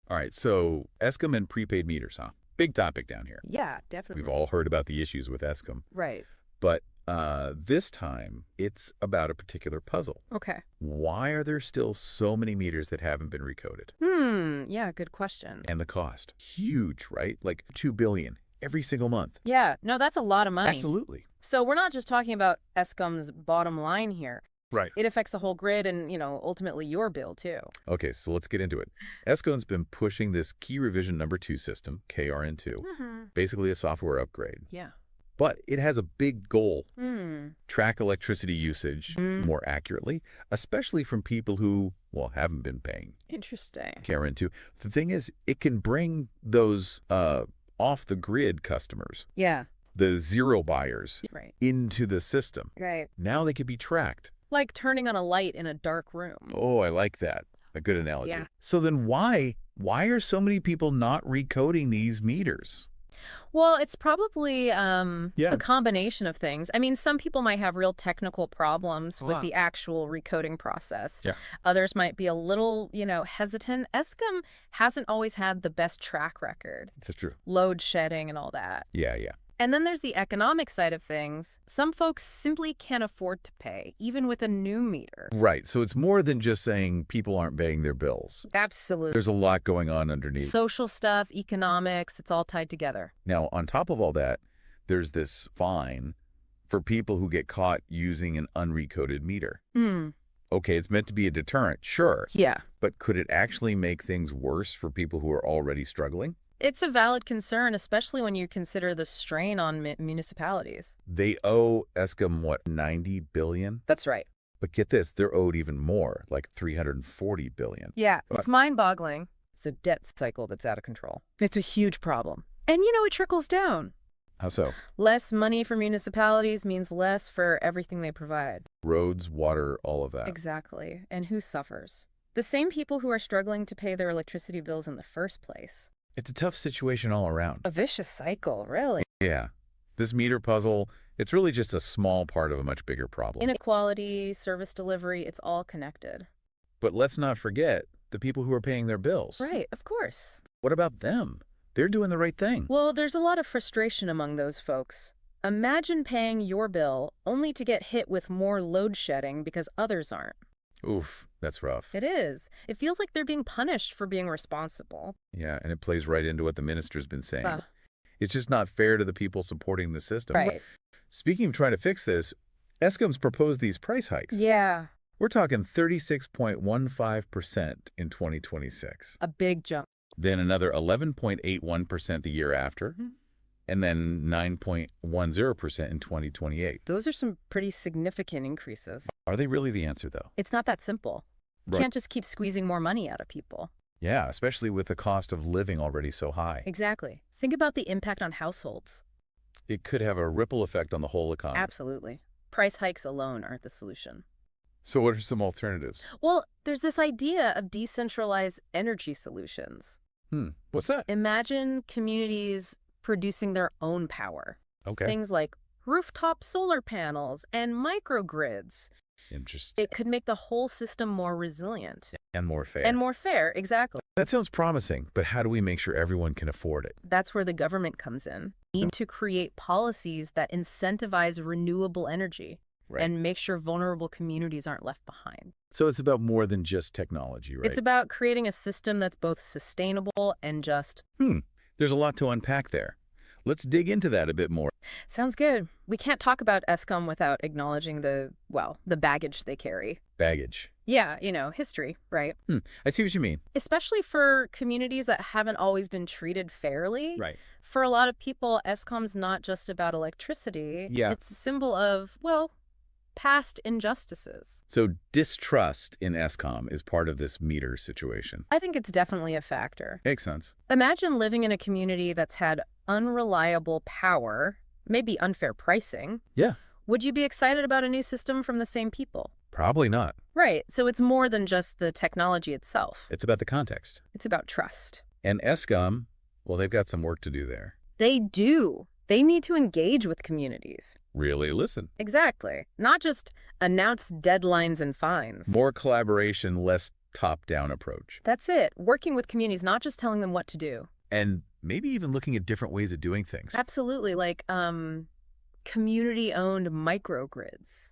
All right, so Eskom and prepaid meters, huh? Big topic down here. Yeah, definitely. We've all heard about the issues with Eskom. Right. But this time, it's about a particular puzzle. Okay. Why are there still so many meters that haven't been recoded? Yeah, good question. And the cost? Huge, right? Like $2 billion every single month. Yeah, no, that's a lot of money. Absolutely. So we're not just talking about Eskom's bottom line here. Right. It affects the whole grid and, ultimately your bill, too. Okay, so let's get into it. Eskom's been pushing this Key Revision Number 2 system, KRN2, basically a software upgrade. Yeah. But it has a big goal. Track electricity usage more accurately, especially from people who, well, haven't been paying. Interesting. KRN2. The thing is, it can bring those off-the-grid customers, Yeah. the zero buyers, Right. into the system. Right. Now they can be tracked. Like turning on a light in a dark room. Oh, I like that. A good analogy. Yeah. So then why are so many people not recoding these meters? Well, it's probably Yeah. a combination of things. I mean, some people might have real technical problems with the actual recoding process. Yeah. Others might be a little, hesitant. Eskom hasn't always had the best track record. That's true. Load shedding and all that. Yeah, yeah. And then there's the economic side of things. Some folks simply can't afford to pay, even with a new meter. Right. So it's more than just saying people aren't paying their bills. Absolutely. There's a lot going on underneath. Social stuff, economics, it's all tied together. Now, on top of all that, there's this fine for people who get caught using an unrecoded meter. Okay, it's meant to be a deterrent, sure. Yeah. But could it actually make things worse for people who are already struggling? It's a valid concern, especially when you consider the strain on municipalities. They owe Eskom, what, $90 billion? That's right. But get this, they're owed even more, like $340 billion. Yeah, it's mind-boggling. It's a debt cycle that's out of control. It's a huge problem. And, it trickles down. How so? Less money for municipalities means less for everything they provide. Roads, water, all of that. Exactly. And who suffers? The same people who are struggling to pay their electricity bills in the first place. It's a tough situation all around. A vicious cycle, really. Yeah. This meter puzzle, it's really just a small part of a much bigger problem. Inequality, service delivery, it's all connected. But let's not forget the people who are paying their bills. Right, of course. What about them? They're doing the right thing. Well, there's a lot of frustration among those folks. Imagine paying your bill only to get hit with more load shedding because others aren't. Oof, that's rough. It is. It feels like they're being punished for being responsible. Yeah, and it plays right into what the minister's been saying. It's just not fair to the people supporting the system. Right. Speaking of trying to fix this, Eskom's proposed these price hikes. Yeah. We're talking 36.15% in 2026. A big jump. Then another 11.81% the year after, and then 9.10% in 2028. Those are some pretty significant increases. Are they really the answer, though? It's not that simple. You can't just keep squeezing more money out of people. Yeah, especially with the cost of living already so high. Exactly. Think about the impact on households. It could have a ripple effect on the whole economy. Absolutely. Price hikes alone aren't the solution. So what are some alternatives? Well, there's this idea of decentralized energy solutions. What's that? Imagine communities producing their own power. Okay. Things like rooftop solar panels and microgrids. Interesting. It could make the whole system more resilient. And more fair. And more fair, exactly. That sounds promising, but how do we make sure everyone can afford it? That's where the government comes in. We need to create policies that incentivize renewable energy and make sure vulnerable communities aren't left behind. So it's about more than just technology, right? It's about creating a system that's both sustainable and just. There's a lot to unpack there. Let's dig into that a bit more. Sounds good. We can't talk about Eskom without acknowledging the baggage they carry. Baggage. Yeah, history, right? I see what you mean. Especially for communities that haven't always been treated fairly. Right. For a lot of people, Eskom's not just about electricity. Yeah. It's a symbol of, past injustices. So distrust in Eskom is part of this meter situation. I think it's definitely a factor. Makes sense. Imagine living in a community that's had unreliable power, maybe unfair pricing. Yeah. Would you be excited about a new system from the same people? Probably not. Right. So it's more than just the technology itself. It's about the context. It's about trust. And Eskom, well, they've got some work to do there. They do. They need to engage with communities. Really listen. Exactly. Not just announce deadlines and fines. More collaboration, less top-down approach. That's it. Working with communities, not just telling them what to do. And maybe even looking at different ways of doing things. Absolutely. Like community-owned microgrids.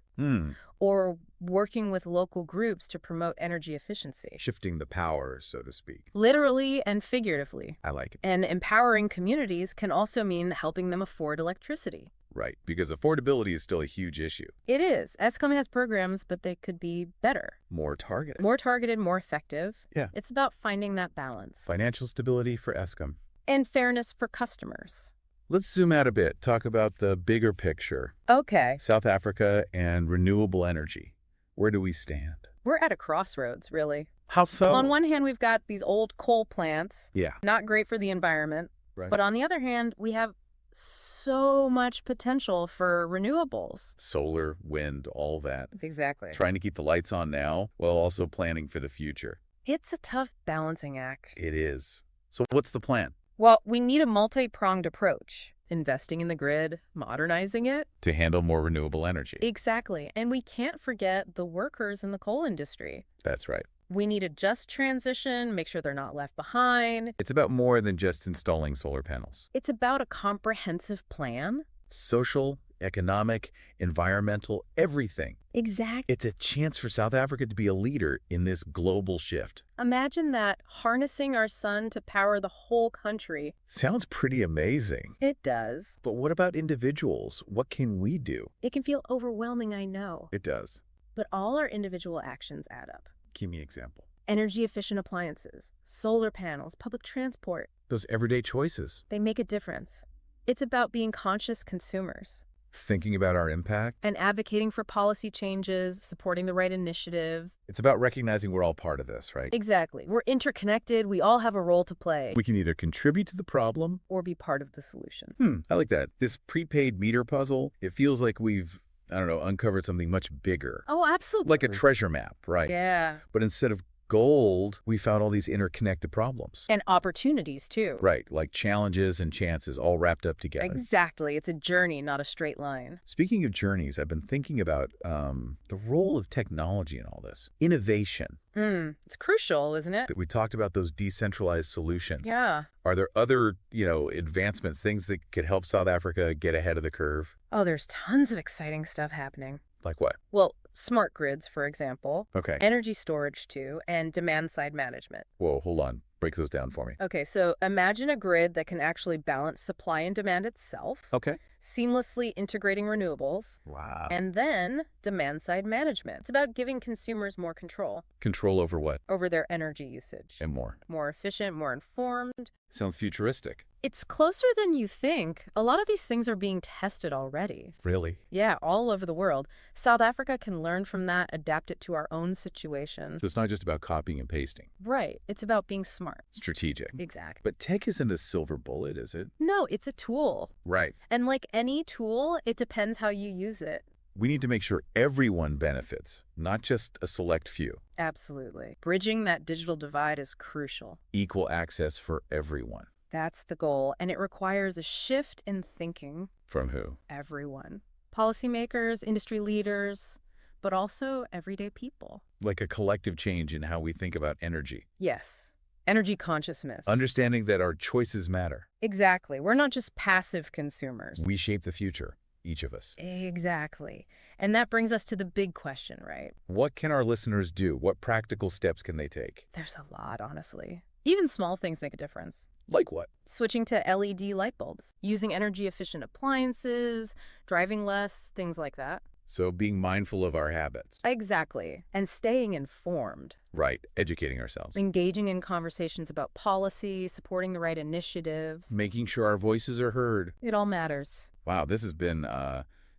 Or working with local groups to promote energy efficiency. Shifting the power, so to speak. Literally and figuratively. I like it. And empowering communities can also mean helping them afford electricity. Right, because affordability is still a huge issue. It is. Eskom has programs, but they could be better. More targeted. More targeted, more effective. Yeah. It's about finding that balance. Financial stability for Eskom. And fairness for customers. Let's zoom out a bit, talk about the bigger picture. Okay. South Africa and renewable energy. Where do we stand? We're at a crossroads, really. How so? On one hand, we've got these old coal plants. Yeah. Not great for the environment. Right. But on the other hand, we have so much potential for renewables. Solar, wind, all that. Exactly. Trying to keep the lights on now while also planning for the future. It's a tough balancing act. It is. So what's the plan? Well, we need a multi-pronged approach. Investing in the grid, modernizing it. To handle more renewable energy. Exactly. And we can't forget the workers in the coal industry. That's right. We need a just transition, make sure they're not left behind. It's about more than just installing solar panels. It's about a comprehensive plan. Social, economic, environmental, everything. Exactly. It's a chance for South Africa to be a leader in this global shift. Imagine that, harnessing our sun to power the whole country. Sounds pretty amazing. It does. But what about individuals? What can we do? It can feel overwhelming, I know. It does. But all our individual actions add up. Give me an example. Energy-efficient appliances, solar panels, public transport. Those everyday choices. They make a difference. It's about being conscious consumers. Thinking about our impact. And advocating for policy changes, supporting the right initiatives. It's about recognizing we're all part of this, right? Exactly. We're interconnected. We all have a role to play. We can either contribute to the problem or be part of the solution. I like that. This prepaid meter puzzle, it feels like we've, uncovered something much bigger. Oh, absolutely. Like a treasure map, right? Yeah. But instead of gold, we found all these interconnected problems. And opportunities, too. Right, like challenges and chances all wrapped up together. Exactly. It's a journey, not a straight line. Speaking of journeys, I've been thinking about the role of technology in all this. Innovation. It's crucial, isn't it? We talked about those decentralized solutions. Yeah. Are there other, advancements, things that could help South Africa get ahead of the curve? Oh, there's tons of exciting stuff happening. Like what? Well, smart grids, for example. Okay. Energy storage, too, and demand-side management. Whoa, hold on. Break those down for me. Okay, so imagine a grid that can actually balance supply and demand itself. Okay. Seamlessly integrating renewables. Wow. And then demand-side management. It's about giving consumers more control. Control over what? Over their energy usage. And more. More efficient, more informed. Sounds futuristic. It's closer than you think. A lot of these things are being tested already. Really? Yeah, all over the world. South Africa can learn from that, adapt it to our own situation. So it's not just about copying and pasting. Right. It's about being smart. Strategic. Exactly. But tech isn't a silver bullet, is it? No, it's a tool. Right. And like any tool, it depends how you use it. We need to make sure everyone benefits, not just a select few. Absolutely. Bridging that digital divide is crucial. Equal access for everyone. That's the goal, and it requires a shift in thinking. From who? Everyone. Policymakers, industry leaders, but also everyday people. Like a collective change in how we think about energy. Yes. Energy consciousness. Understanding that our choices matter. Exactly. We're not just passive consumers. We shape the future, each of us. Exactly. And that brings us to the big question, right? What can our listeners do? What practical steps can they take? There's a lot, honestly. Even small things make a difference. Like what? Switching to LED light bulbs, using energy-efficient appliances, driving less, things like that. So being mindful of our habits. Exactly. And staying informed. Right. Educating ourselves. Engaging in conversations about policy, supporting the right initiatives. Making sure our voices are heard. It all matters. Wow, this has been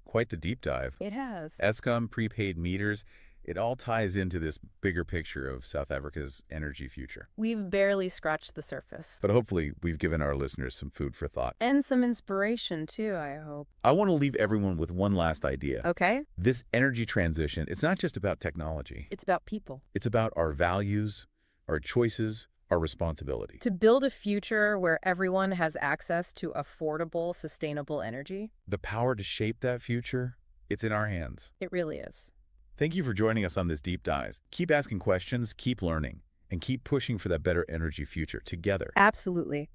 quite the deep dive. It has. Eskom, prepaid meters, it all ties into this bigger picture of South Africa's energy future. We've barely scratched the surface. But hopefully we've given our listeners some food for thought. And some inspiration, too, I hope. I want to leave everyone with one last idea. Okay. This energy transition, it's not just about technology. It's about people. It's about our values, our choices, our responsibility. To build a future where everyone has access to affordable, sustainable energy. The power to shape that future, it's in our hands. It really is. Thank you for joining us on this deep dive. Keep asking questions, keep learning, and keep pushing for that better energy future together. Absolutely.